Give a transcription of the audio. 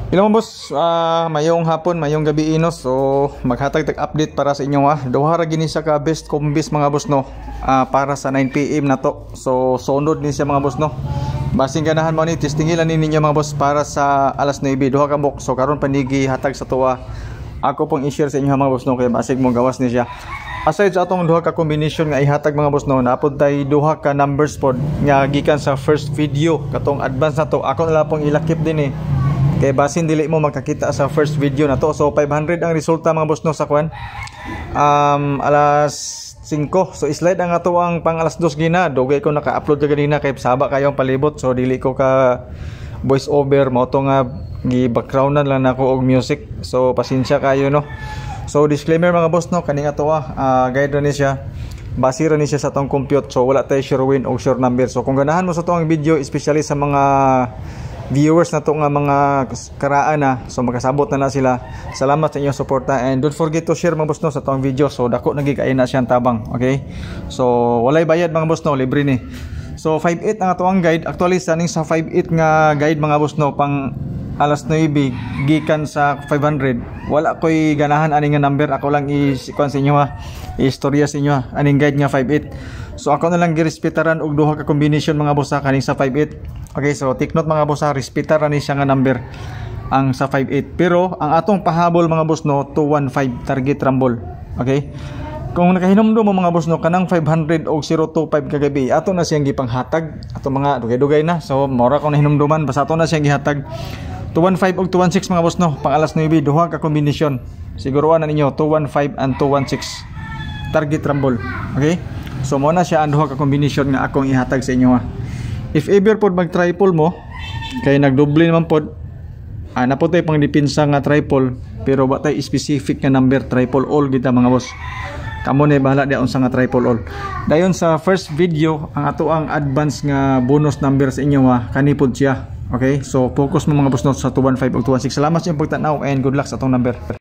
Hello mga boss, mayong hapon, mayong gabi inos. So maghatag tag update para sa inyo ha. Duha ra gini sa ka best combis mga boss no. Para sa 9 PM na to. So sunod din siya mga boss no. Basing ganahan mo ni testingilan ninyo mga boss para sa alas 9 duha ka box. So karon panigi hatag sa tuwa. Ako pong i-share sa inyo mga boss no kay basig mo gawas ni siya. Aside sa atong duha ka combination nga ihatag mga boss no, napod tay duha ka numbers pod nga gikan sa first video katong advance na to. Ako na lang pong ilakip din kay basin dili mo magkakita sa first video na to. So 500 ang resulta mga boss no sa kwan. Alas 5. So slide ang ato ang pang alas 2 gina. Dugay ko naka-upload ka ganina kay saba kayong palibot. So dili ko ka voice over mo to nga gi-backgroundan lang nako og music. So pasensya kayo no. So disclaimer mga boss no, kaning ato guide ra ni siya. Base ra ni siya sa tong compute. So wala tay sure win o sure number. So kung ganahan mo sa tong video, especially sa mga viewers na to nga mga karaan na, so makasabot na sila. Salamat sa inyong suporta and don't forget to share mga boss no sa tong video. So dako nagikain na siyang tabang, okay? So walay bayad mga boss no, libre ni. So 5.8 ang atoang guide. Actually saning sa 5.8 nga guide mga boss no pang alas 9 gikan sa 500. Wala koy ganahan aning nga number. Ako lang i-sequence sa inyo i-istorya sa inyo aning guide nga 5.8. So ako na lang girespetaran og duha ka combination mga boss kaning sa 5.8. Okay, so take note mga boss respetaran ni siya nga number ang sa 5.8. Pero ang atong pahabol mga boss no 215 target rumble. Okay? Kung nakahinomdom mo mga boss no kanang 500 og 025 kagabi, ato na siyang gipanghatag. Ato mga dugay-dugay na. So mora ko na hinumduman basta ato na siyang gihatag. 215 og 216 mga boss no pang alas 9 duha ka combination. Siguruan na ninyo 215 and 216 target rumble. Okay? So mo na siya ang duha ka combination nga akong ihatag sa inyo If ever pod mag triple mo kay nagdoble naman pod naputay pang dipinsa nga triple pero wa tay specific nga number triple all kita mga boss. Kamo na bahala diyon sa nga triple all. Dayon sa first video ang ato ang advance nga bonus number sa inyo kanipod siya. Okay? So focus mo mga boss no sa 215 ug 216. Salamat sa inyong pagtanaw and good luck sa atong number.